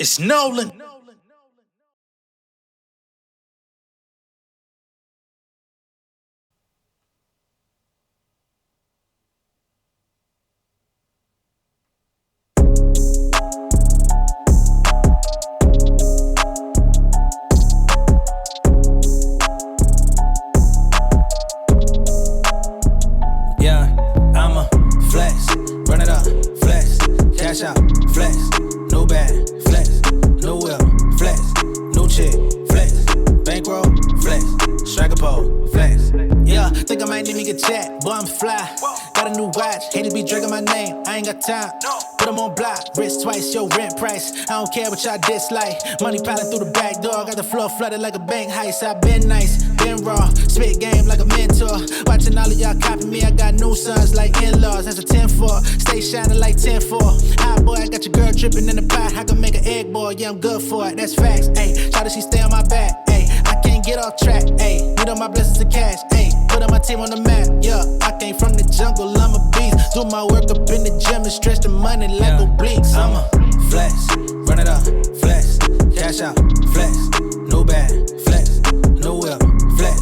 It's Nolan. Yeah, I'm a flex, run it up, flex, cash out, flex, no bag, flex, no whip, flex, no chick, flex, bankroll, flex, strike a pole, flex. Yeah, think I might need me a check, boy I'm fly, got a new watch, haters be drinking my name, I ain't got time, put them on block, wrist twice, your rent price, I don't care what y'all dislike, money piling through the back door, got the floor flooded like a bank heist, I been nice, been raw, spit game like a mentor, watching all of y'all copy me, I got new sons like in-laws, that's a 10-4, stay shining like 10-4, ah boy, I got your girl dripping in the pot, I can make an egg boy, yeah I'm good for it, that's facts, ayy, shout out she stay on my back, ayy, I can't get off track, ayy, need all my blessings to cash, ayy, put on my team on the map, yeah, I came from the jungle, I'm a beast, do my work up in the gym and stretch the money like obliques, I'm a flex, run it up, flex, cash out, flex, no bag, flex, no whip, flex,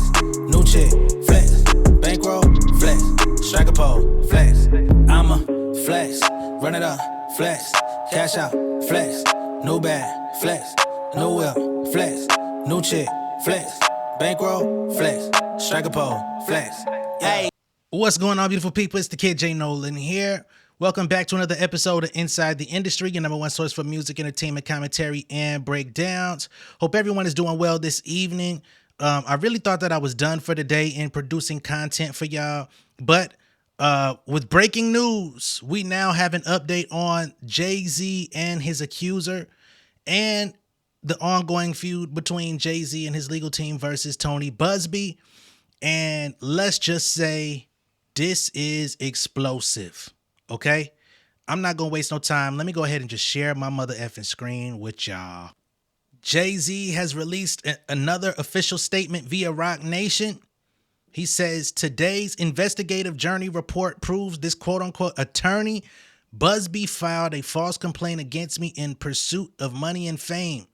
no chick, flex, bankroll, flex, strike a pole, flex, I'm a flex, run it up, flex, cash out, flex, no bag, flex, no whip, flex, no chick, flex, bankroll, flex, strike a pole, flex. Hey, what's going on, beautiful people? It's the kid J Nolan here. Welcome back to another episode of Inside the Industry, your number one source for music, entertainment, commentary, and breakdowns. Hope everyone is doing well this evening. I really thought that I was done for the day in producing content for y'all, but with breaking news, we now have an update on Jay-Z and his accuser and the ongoing feud between Jay-Z and his legal team versus Tony Busby. And let's just say this is explosive. Okay, I'm not gonna waste no time. Let me go ahead and just share my mother effing screen with y'all. Jay-Z has released another official statement via Rock Nation. He says today's investigative journey report proves this quote unquote attorney Busby filed a false complaint against me in pursuit of money and fame.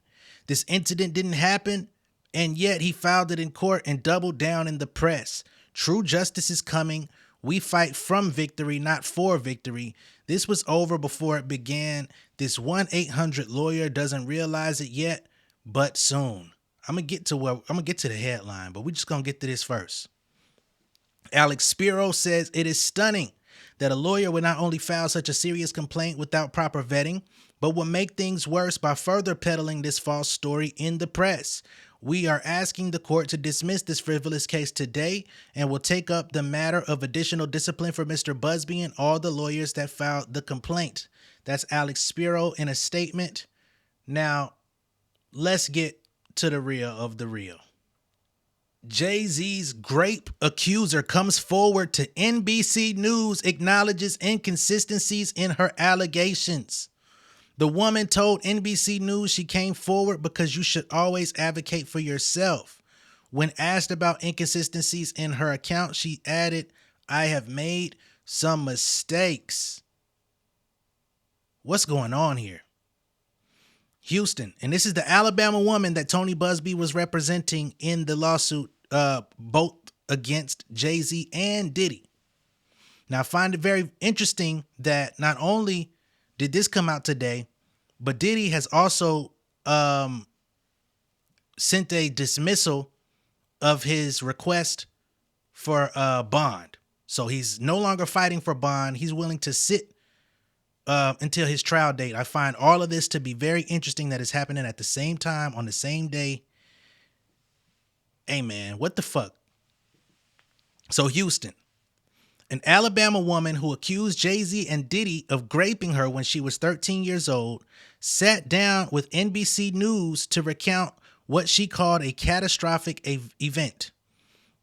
This incident didn't happen, and yet he filed it in court and doubled down in the press. True justice is coming. We fight from victory, not for victory. This was over before it began. This 1-800 lawyer doesn't realize it yet, but soon. I'm gonna get to the headline, but we're just gonna get to this first. Alex Spiro says it is stunning that a lawyer would not only file such a serious complaint without proper vetting, but will make things worse by further peddling this false story in the press. We are asking the court to dismiss this frivolous case today and will take up the matter of additional discipline for Mr. Busby and all the lawyers that filed the complaint. That's Alex Spiro in a statement. Now, let's get to the real of the real. Jay-Z's grape accuser comes forward to NBC News, acknowledges inconsistencies in her allegations. The woman told NBC News she came forward because you should always advocate for yourself. When asked about inconsistencies in her account, she added, I have made some mistakes. What's going on here? Houston, and this is the Alabama woman that Tony Busby was representing in the lawsuit, both against Jay-Z and Diddy. Now, I find it very interesting that not only did this come out today, but Diddy has also sent a dismissal of his request for bond. So he's no longer fighting for bond. He's willing to sit until his trial date. I find all of this to be very interesting that is happening at the same time on the same day. Hey man, what the fuck? So Houston, an Alabama woman who accused Jay-Z and Diddy of graping her when she was 13 years old, sat down with NBC News to recount what she called a catastrophic event.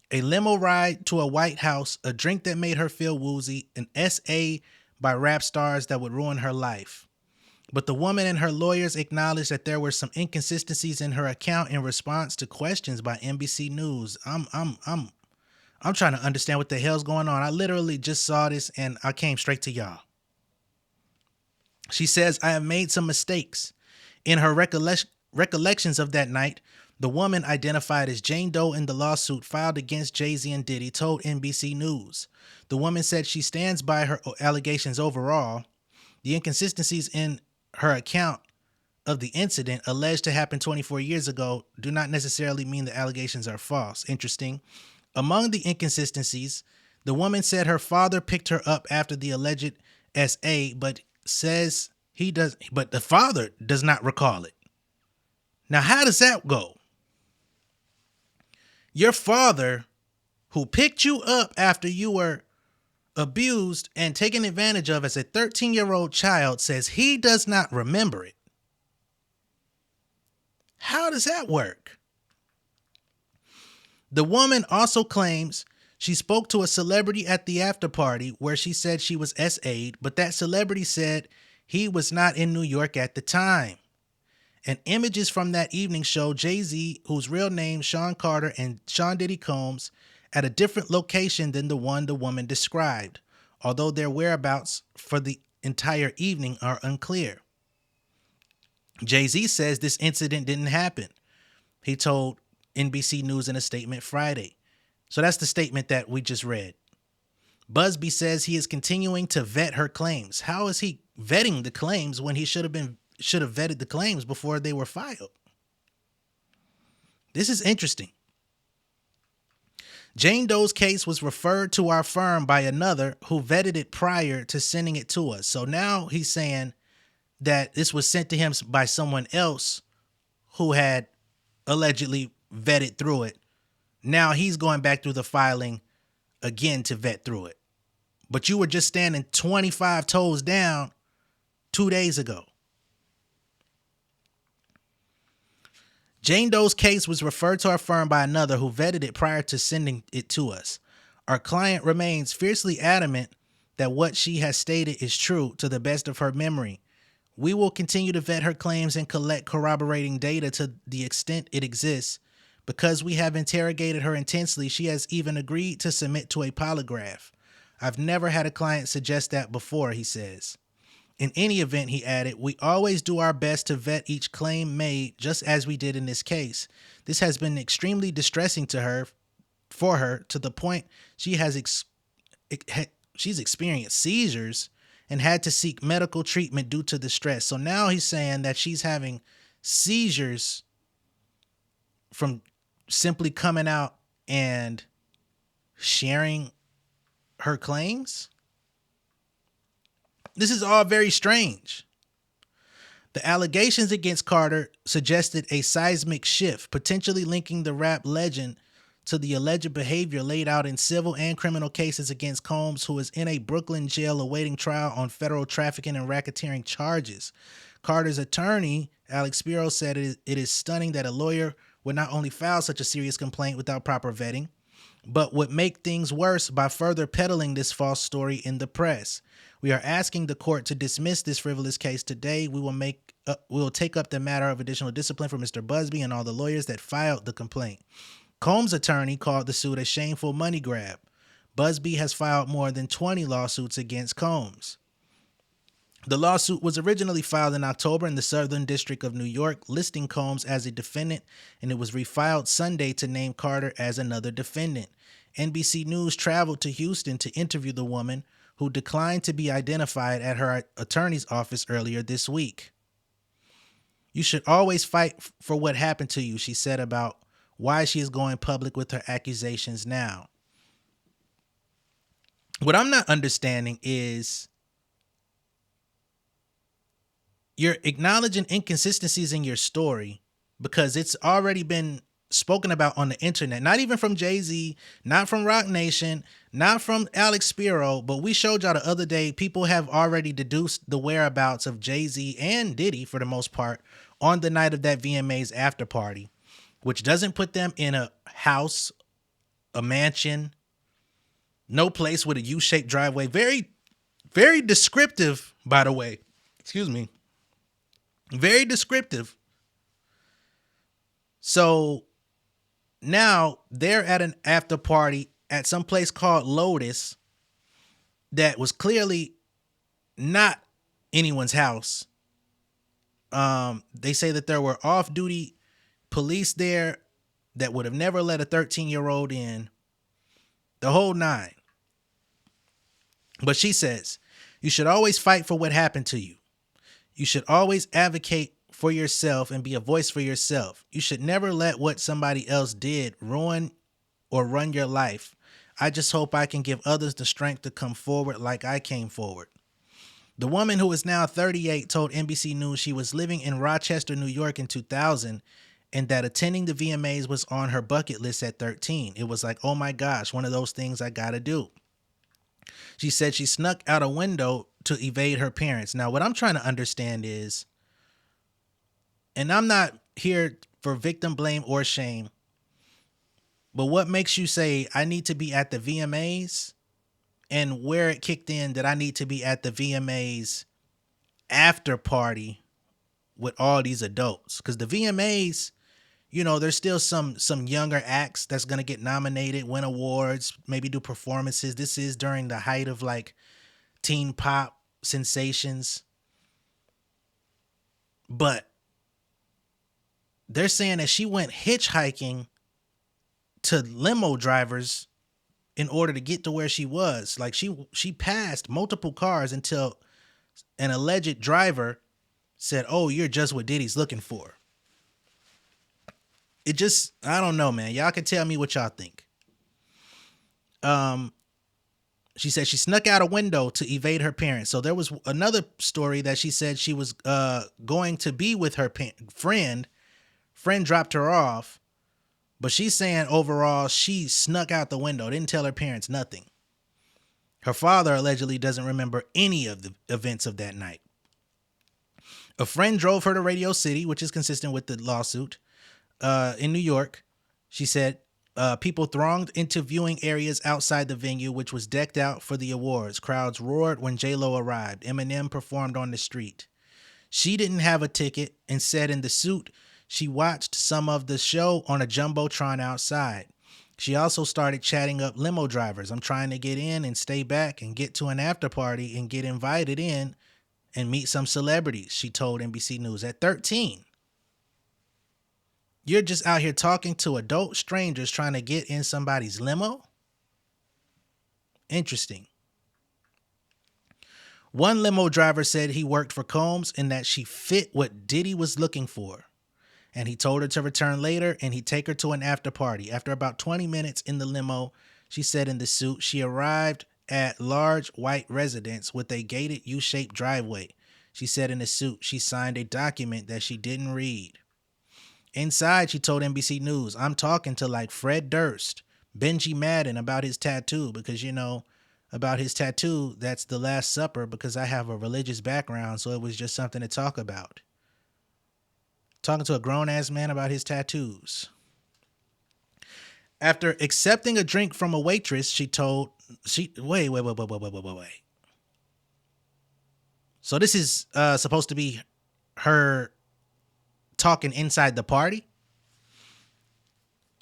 A limo ride to a White House, a drink that made her feel woozy, an essay by rap stars that would ruin her life. But the woman and her lawyers acknowledged that there were some inconsistencies in her account in response to questions by NBC News. I'm trying to understand what the hell's going on. I literally just saw this and I came straight to y'all. She says, I have made some mistakes. In her recollections of that night, the woman identified as Jane Doe in the lawsuit filed against Jay-Z and Diddy told NBC News. The woman said she stands by her allegations overall. The inconsistencies in her account of the incident alleged to happen 24 years ago do not necessarily mean the allegations are false. Interesting. Among the inconsistencies, the woman said her father picked her up after the alleged SA, but the father does not recall it. Now, how does that go? Your father, who picked you up after you were abused and taken advantage of as a 13-year-old child, says he does not remember it. How does that work? The woman also claims she spoke to a celebrity at the after party where she said she was SA'd, but that celebrity said he was not in New York at the time. And images from that evening show Jay-Z, whose real name Sean Carter, and Sean Diddy Combs at a different location than the one the woman described, although their whereabouts for the entire evening are unclear. Jay-Z says this incident didn't happen. He told NBC News in a statement Friday. So that's the statement that we just read. Busby says he is continuing to vet her claims. How is he vetting the claims when he should have vetted the claims before they were filed? This is interesting. Jane Doe's case was referred to our firm by another who vetted it prior to sending it to us. So now he's saying that this was sent to him by someone else who had allegedly vetted through it. Now he's going back through the filing again to vet through it. But you were just standing 25 toes down 2 days ago. Jane Doe's case was referred to our firm by another who vetted it prior to sending it to us. Our client remains fiercely adamant that what she has stated is true to the best of her memory. We will continue to vet her claims and collect corroborating data to the extent it exists. Because we have interrogated her intensely, she has even agreed to submit to a polygraph. I've never had a client suggest that before, he says. In any event, he added, we always do our best to vet each claim made, just as we did in this case. This has been extremely distressing for her, to the point she has she's experienced seizures and had to seek medical treatment due to the stress. So now he's saying that she's having seizures from simply coming out and sharing her claims. This is all very strange. The allegations against Carter suggested a seismic shift, potentially linking the rap legend to the alleged behavior laid out in civil and criminal cases against Combs, who is in a Brooklyn jail awaiting trial on federal trafficking and racketeering charges. Carter's attorney, Alex Spiro, said it is stunning that a lawyer would not only file such a serious complaint without proper vetting, but would make things worse by further peddling this false story in the press. We are asking the court to dismiss this frivolous case today. We will take up the matter of additional discipline for Mr. Busby and all the lawyers that filed the complaint. Combs' attorney called the suit a shameful money grab. Busby has filed more than 20 lawsuits against Combs. The lawsuit was originally filed in October in the Southern District of New York, listing Combs as a defendant, and it was refiled Sunday to name Carter as another defendant. NBC News traveled to Houston to interview the woman, who declined to be identified at her attorney's office earlier this week. You should always fight for what happened to you, she said about why she is going public with her accusations now. What I'm not understanding is you're acknowledging inconsistencies in your story because it's already been spoken about on the internet, not even from Jay-Z, not from Rock Nation, not from Alex Spiro, but we showed y'all the other day, people have already deduced the whereabouts of Jay-Z and Diddy, for the most part, on the night of that VMA's after party, which doesn't put them in a house, a mansion, no place with a U-shaped driveway. Very, very descriptive, by the way. Excuse me. Very descriptive. So now they're at an after party at some place called Lotus that was clearly not anyone's house. They say that there were off-duty police there that would have never let a 13-year-old in, the whole nine. But she says, you should always fight for what happened to you. You should always advocate for yourself and be a voice for yourself. You should never let what somebody else did ruin or run your life. I just hope I can give others the strength to come forward like I came forward. The woman, who is now 38, told NBC News she was living in Rochester, New York in 2000, and that attending the VMAs was on her bucket list at 13. It was like, oh my gosh, one of those things I gotta do. She said she snuck out a window to evade her parents. Now, what I'm trying to understand is, and I'm not here for victim blame or shame, but what makes you say I need to be at the VMAs, and where it kicked in that I need to be at the VMAs after party with all these adults? Because the VMAs, you know, there's still some younger acts that's going to get nominated, win awards, maybe do performances. This is during the height of like teen pop sensations. But they're saying that she went hitchhiking to limo drivers in order to get to where she was. Like she passed multiple cars until an alleged driver said, oh, you're just what Diddy's looking for. It just, I don't know, man. Y'all can tell me what y'all think. She said she snuck out a window to evade her parents. So there was another story that she said she was going to be with her friend. Friend dropped her off. But she's saying overall, she snuck out the window, didn't tell her parents nothing. Her father allegedly doesn't remember any of the events of that night. A friend drove her to Radio City, which is consistent with the lawsuit, in New York. She said people thronged into viewing areas outside the venue, which was decked out for the awards. Crowds roared when J-Lo arrived. Eminem performed on the street. She didn't have a ticket and said in the suit, she watched some of the show on a jumbotron outside. She also started chatting up limo drivers. I'm trying to get in and stay back and get to an after party and get invited in and meet some celebrities, she told NBC News. At 13, you're just out here talking to adult strangers trying to get in somebody's limo? Interesting. One limo driver said he worked for Combs and that she fit what Diddy was looking for. And he told her to return later and he'd take her to an after party. After about 20 minutes in the limo, she said in the suit, she arrived at large white residence with a gated U-shaped driveway. She said in the suit, she signed a document that she didn't read. Inside, she told NBC News, I'm talking to like Fred Durst, Benji Madden about his tattoo, because, you know, about his tattoo, that's the Last Supper, because I have a religious background, so it was just something to talk about. Talking to a grown-ass man about his tattoos. After accepting a drink from a waitress, wait. So this is supposed to be her talking inside the party?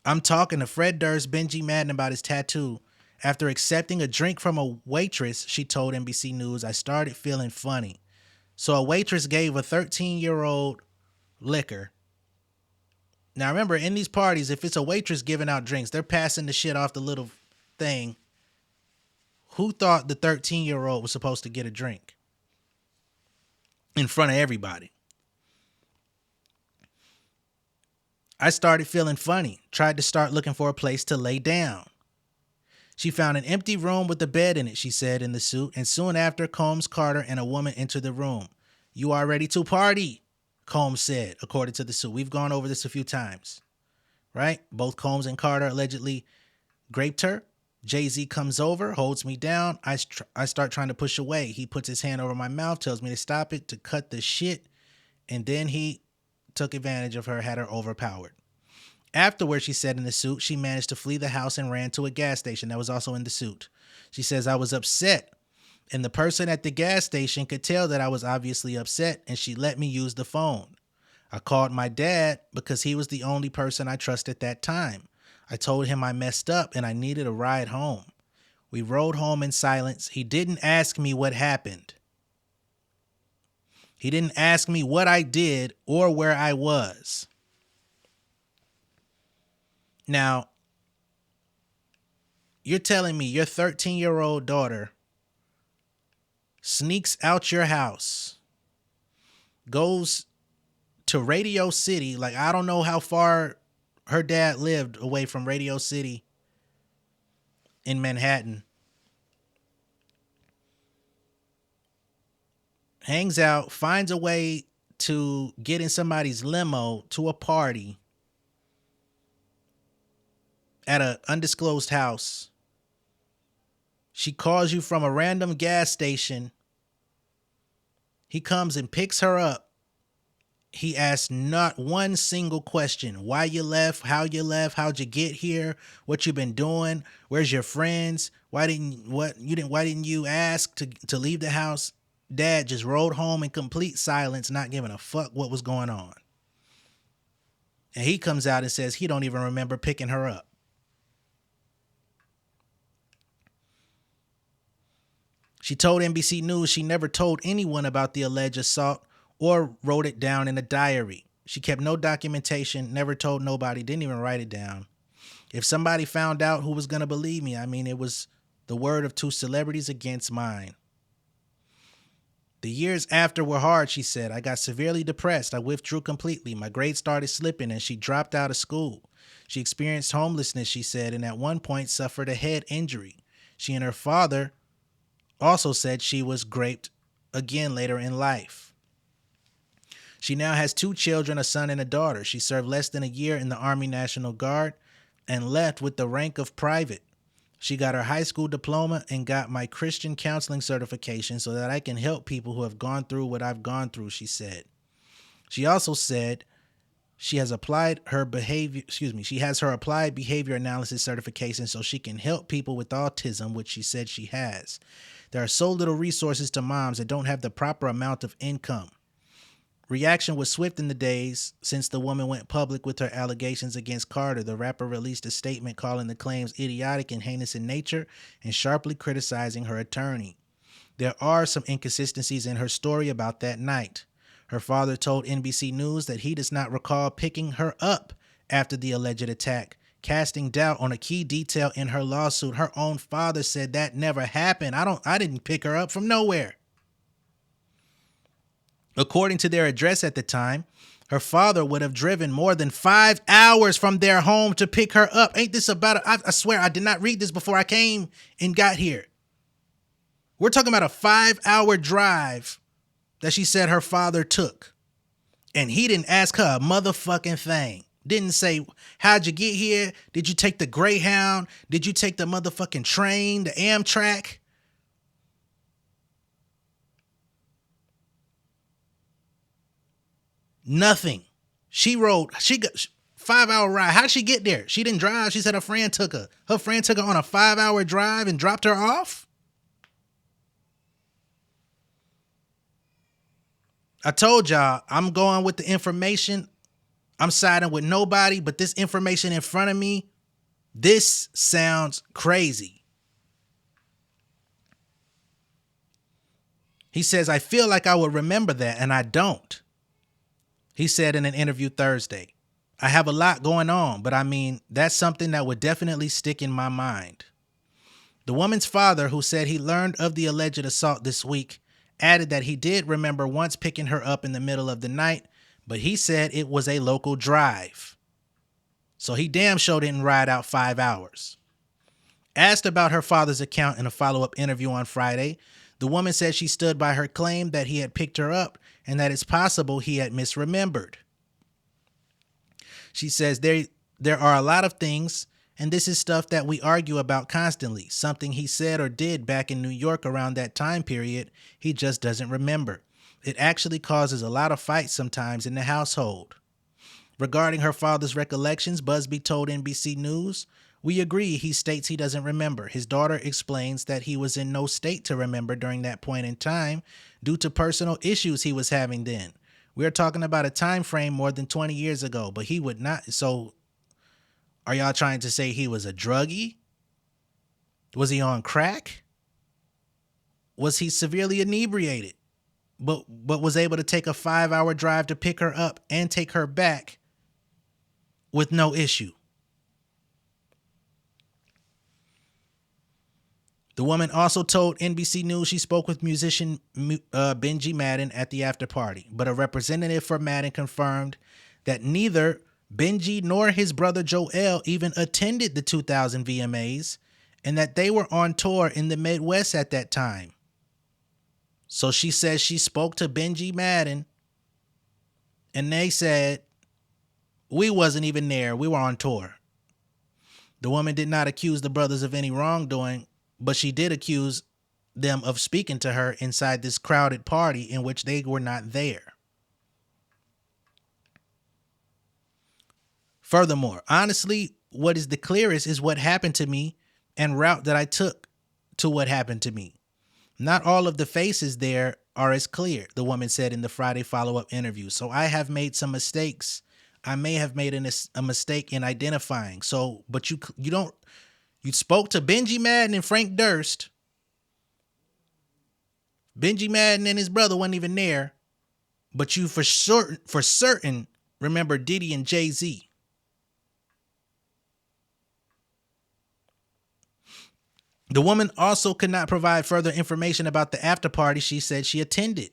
I'm talking to Fred Durst, Benji Madden about his tattoo. After accepting a drink from a waitress, she told NBC News, I started feeling funny. So a waitress gave a 13-year-old liquor. Now remember, in these parties, if it's a waitress giving out drinks, they're passing the shit off the little thing. Who thought the 13-year-old was supposed to get a drink in front of everybody? I started feeling funny, tried to start looking for a place to lay down. She found an empty room with a bed in it, she said in the suit, and soon after, Combs, Carter, and a woman entered the room. You are ready to party, Combs said, according to the suit. We've gone over this a few times, right? Both Combs and Carter allegedly raped her. Jay-Z comes over, holds me down. I start trying to push away. He puts his hand over my mouth, tells me to stop it, to cut the shit, and then he took advantage of her, had her overpowered. Afterwards, she said in the suit, she managed to flee the house and ran to a gas station. That was also in the suit. She says, I was upset, and the person at the gas station could tell that I was obviously upset, and she let me use the phone. I called my dad because he was the only person I trusted at that time. I told him I messed up and I needed a ride home. We rode home in silence. He didn't ask me what happened. He didn't ask me what I did or where I was. Now, you're telling me your 13-year-old daughter sneaks out your house, goes to Radio City. Like, I don't know how far her dad lived away from Radio City in Manhattan. Hangs out, finds a way to get in somebody's limo to a party at an undisclosed house. She calls you from a random gas station. He comes and picks her up. He asks not one single question. Why you left, how you left, how'd you get here, what you been doing, where's your friends, why didn't you ask to leave the house? Dad just rode home in complete silence, not giving a fuck what was going on. And he comes out and says he don't even remember picking her up. She told NBC News she never told anyone about the alleged assault or wrote it down in a diary. She kept no documentation, never told nobody, didn't even write it down. If somebody found out, who was going to believe me? I mean, it was the word of two celebrities against mine. The years after were hard, she said. I got severely depressed. I withdrew completely. My grades started slipping and she dropped out of school. She experienced homelessness, she said, and at one point suffered a head injury. She and her father also said she was raped again later in life. She now has 2 children, a son and a daughter. She served less than a year in the Army National Guard and left with the rank of private. She got her high school diploma and got my Christian counseling certification so that I can help people who have gone through what I've gone through, she said. She also said she has applied her behavior, she has her applied behavior analysis certification so she can help people with autism, which she said she has. There are so little resources to moms that don't have the proper amount of income. Reaction was swift in the days since the woman went public with her allegations against Carter. The rapper released a statement calling the claims idiotic and heinous in nature and sharply criticizing her attorney. There are some inconsistencies in her story about that night. Her father told NBC News that he does not recall picking her up after the alleged attack, casting doubt on a key detail in her lawsuit. Her own father said that never happened. I didn't pick her up from nowhere. According to their address at the time, her father would have driven more than 5 hours from their home to pick her up. Ain't this about I swear I did not read this before I came and got here. We're talking about a 5-hour drive that she said her father took. And he didn't ask her a motherfucking thing. Didn't say, how'd you get here? Did you take the Greyhound? Did you take the motherfucking train, the Amtrak? Nothing. She got 5-hour ride. How did she get there? She didn't drive. She said her friend took her. Her friend took her on a 5-hour drive and dropped her off. I told y'all I'm going with the information. I'm siding with nobody, but this information in front of me, this sounds crazy. He says, I feel like I would remember that, and I don't. He said in an interview Thursday, I have a lot going on, but I mean, that's something that would definitely stick in my mind. The woman's father, who said he learned of the alleged assault this week, added that he did remember once picking her up in the middle of the night, but he said it was a local drive. So he damn sure didn't ride out 5 hours. Asked about her father's account in a follow-up interview on Friday, the woman said she stood by her claim that he had picked her up and that it's possible he had misremembered. She says there are a lot of things, and this is stuff that we argue about constantly. Something he said or did back in New York around that time period, he just doesn't remember. It actually causes a lot of fights sometimes in the household. Regarding her father's recollections, Busby told NBC News, we agree, he states he doesn't remember. His daughter explains that he was in no state to remember during that point in time due to personal issues he was having then. We're talking about a time frame more than 20 years ago, but he would not. So are y'all trying to say he was a druggie? Was he on crack? Was he severely inebriated? but was able to take a 5-hour drive to pick her up and take her back with no issue. The woman also told NBC News she spoke with musician Benji Madden at the after party, but a representative for Madden confirmed that neither Benji nor his brother Joel even attended the 2000 VMAs and that they were on tour in the Midwest at that time. So she says she spoke to Benji Madden and they said, we wasn't even there. We were on tour. The woman did not accuse the brothers of any wrongdoing, but she did accuse them of speaking to her inside this crowded party in which they were not there. Furthermore, honestly, what is the clearest is what happened to me and route that I took to what happened to me. Not all of the faces there are as clear, the woman said in the Friday follow-up interview. So I have made some mistakes. I may have made a mistake in identifying. So, but you spoke to Benji Madden and Frank Durst. Benji Madden and his brother wasn't even there, but you for certain remember Diddy and Jay-Z. The woman also could not provide further information about the after party she said she attended.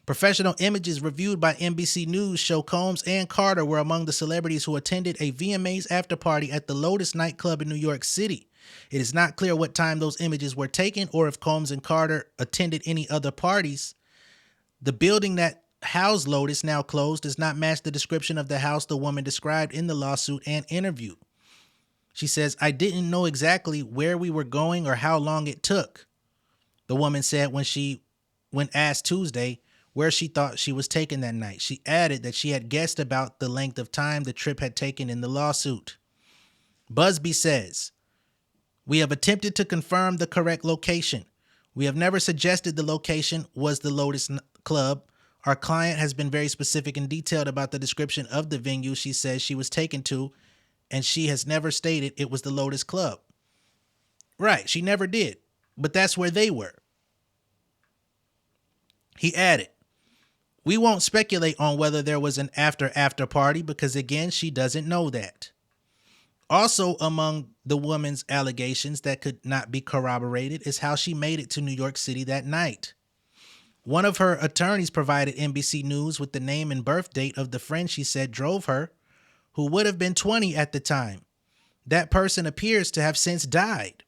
Professional images reviewed by NBC News show Combs and Carter were among the celebrities who attended a VMAs after party at the Lotus nightclub in New York City. It is not clear what time those images were taken or if Combs and Carter attended any other parties. The building that housed Lotus, now closed, does not match the description of the house the woman described in the lawsuit and interview. She says, I didn't know exactly where we were going or how long it took, the woman said when asked Tuesday where she thought she was taken that night. She added that she had guessed about the length of time the trip had taken in the lawsuit. Busby says, we have attempted to confirm the correct location. We have never suggested the location was the Lotus Club. Our client has been very specific and detailed about the description of the venue she says she was taken to, and she has never stated it was the Lotus Club. Right, she never did, but that's where they were. He added, we won't speculate on whether there was an after party because, again, she doesn't know that. Also among the woman's allegations that could not be corroborated is how she made it to New York City that night. One of her attorneys provided NBC News with the name and birth date of the friend she said drove her, who would have been 20 at the time. That person appears to have since died.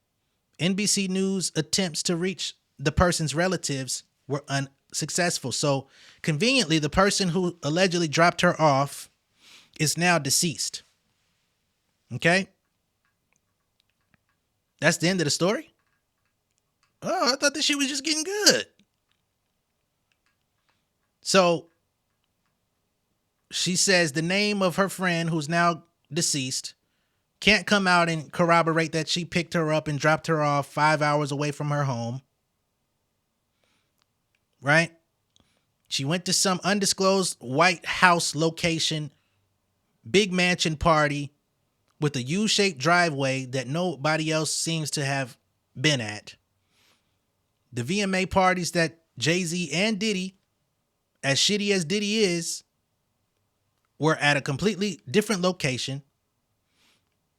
NBC News attempts to reach the person's relatives were unsuccessful. So conveniently, the person who allegedly dropped her off is now deceased. Okay? That's the end of the story? Oh, I thought this shit was just getting good. So she says the name of her friend who's now deceased can't come out and corroborate that she picked her up and dropped her off 5 hours away from her home. Right? She went to some undisclosed White House location, big mansion party with a U-shaped driveway that nobody else seems to have been at. The VMA parties that Jay-Z and Diddy, as shitty as Diddy is, were at a completely different location.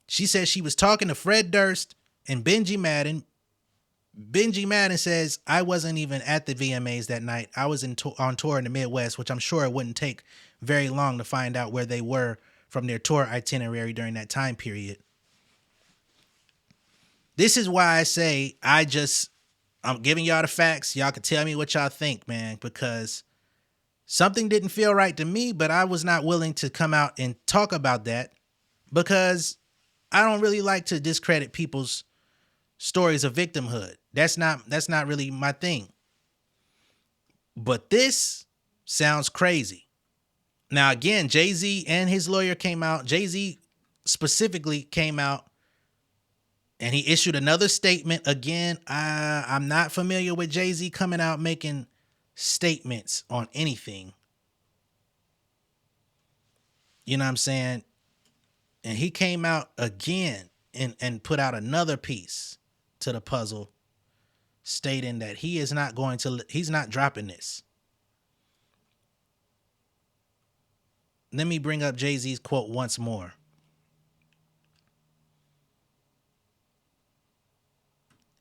She says she was talking to Fred Durst and Benji Madden. Benji Madden says, I wasn't even at the VMAs that night. I was on tour in the Midwest, which I'm sure it wouldn't take very long to find out where they were from their tour itinerary during that time period. This is why I say I'm giving y'all the facts. Y'all can tell me what y'all think, man, because something didn't feel right to me, but I was not willing to come out and talk about that because I don't really like to discredit people's stories of victimhood. That's not really my thing. But this sounds crazy. Now, again, Jay-Z and his lawyer came out. Jay-Z specifically came out and he issued another statement. Again, I'm not familiar with Jay-Z coming out making statements on anything. You know what I'm saying? And he came out again and put out another piece to the puzzle stating that he's not dropping this. let me bring up Jay-Z's quote once more.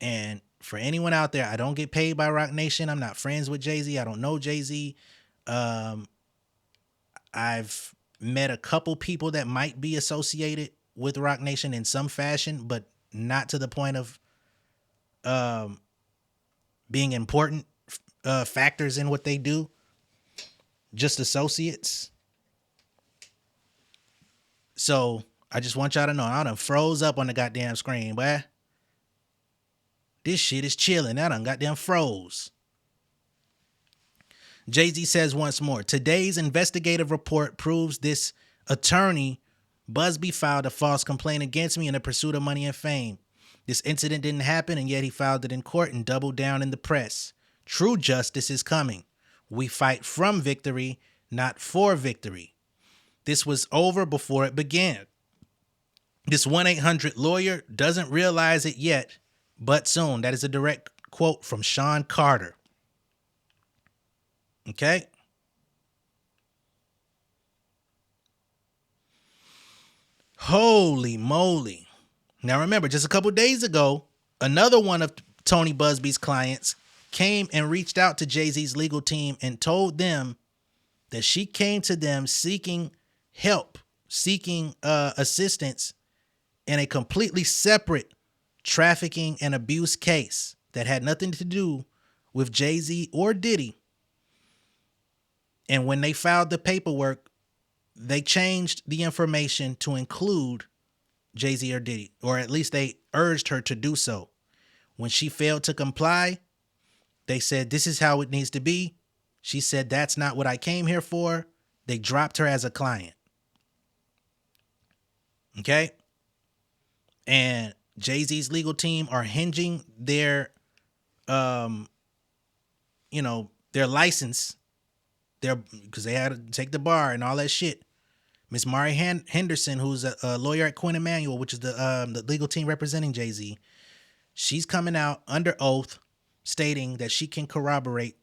And for anyone out there, I don't get paid by Roc Nation. I'm not friends with Jay-Z. I don't know Jay-Z. I've met a couple people that might be associated with Roc Nation in some fashion, but not to the point of being important factors in what they do. Just associates. So I just want y'all to know, I done froze up on the goddamn screen, boy. This shit is chilling. I done goddamn froze. Jay-Z says once more, today's investigative report proves this attorney, Busby, filed a false complaint against me in the pursuit of money and fame. This incident didn't happen, and yet he filed it in court and doubled down in the press. True justice is coming. We fight from victory, not for victory. This was over before it began. This 1-800 lawyer doesn't realize it yet, but soon. That is a direct quote from Sean Carter. Okay? Holy moly. Now remember, just a couple days ago, another one of Tony Busby's clients came and reached out to Jay-Z's legal team and told them that she came to them seeking help, seeking assistance in a completely separate trafficking and abuse case that had nothing to do with Jay-Z or Diddy. And when they filed the paperwork, they changed the information to include Jay-Z or Diddy, or at least they urged her to do so. When she failed to comply, they said, this is how it needs to be. She said, that's not what I came here for. They dropped her as a client. Okay? And Jay-Z's legal team are hinging their, their license, because they had to take the bar and all that shit. Miss Mari Henderson, who's a lawyer at Quinn Emanuel, which is the legal team representing Jay-Z, she's coming out under oath stating that she can corroborate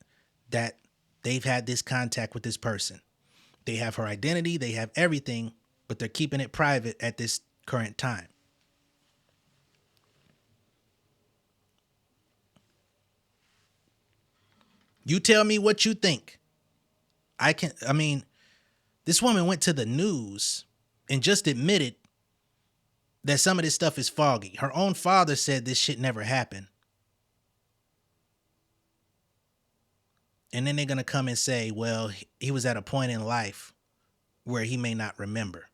that they've had this contact with this person. They have her identity, they have everything, but they're keeping it private at this current time. You tell me what you think. This woman went to the news and just admitted that some of this stuff is foggy. Her own father said this shit never happened. And then they're going to come and say, well, he was at a point in life where he may not remember.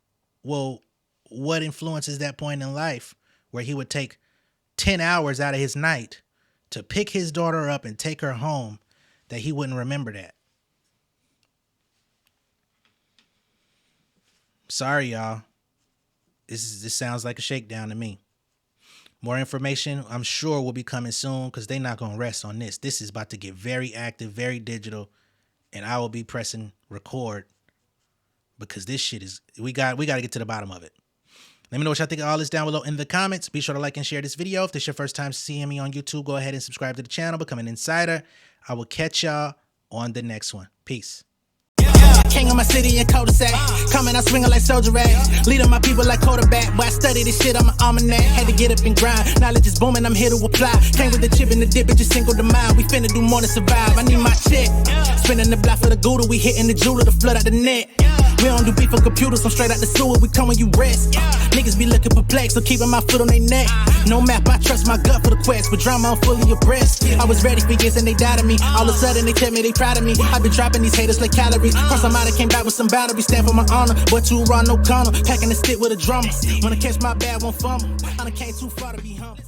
Well, what influences that point in life where he would take 10 hours out of his night to pick his daughter up and take her home that he wouldn't remember that? Sorry, y'all. This sounds like a shakedown to me. More information, I'm sure, will be coming soon because they're not going to rest on this. This is about to get very active, very digital, and I will be pressing record because this shit is, we got to get to the bottom of it. Let me know what y'all think of all this down below in the comments. Be sure to like and share this video. If this is your first time seeing me on YouTube, go ahead and subscribe to the channel, become an insider. I will catch y'all on the next one. Peace. King of my city and cul-de-sac. Coming out swinging like soldier rags. Leading my people like quarterback. Boy, I study this shit, I'm an almanac. Had to get up and grind. Knowledge is booming, I'm here to apply. Came with the chip and the dip, it just single the mind. We finna do more than survive. I need my check. Spinning the block for the Gouda. We hitting the jeweler to flood out the net. We don't do beef on computers, I'm straight out the sewer. We come when you rest. Niggas be looking perplexed, so keeping my foot on their neck. No map, I trust my gut for the quest. With drama, I'm fully abreast. I was ready for years and they doubted me. All of a sudden they tell me they proud of me. I've been dropping these haters like calories. Cross them out, I came back with some boundaries. Stand for my honor, but too raw, no corner. Packing the stick with a drummer. When I catch my bad, won't fumble. I done came too far to be humble.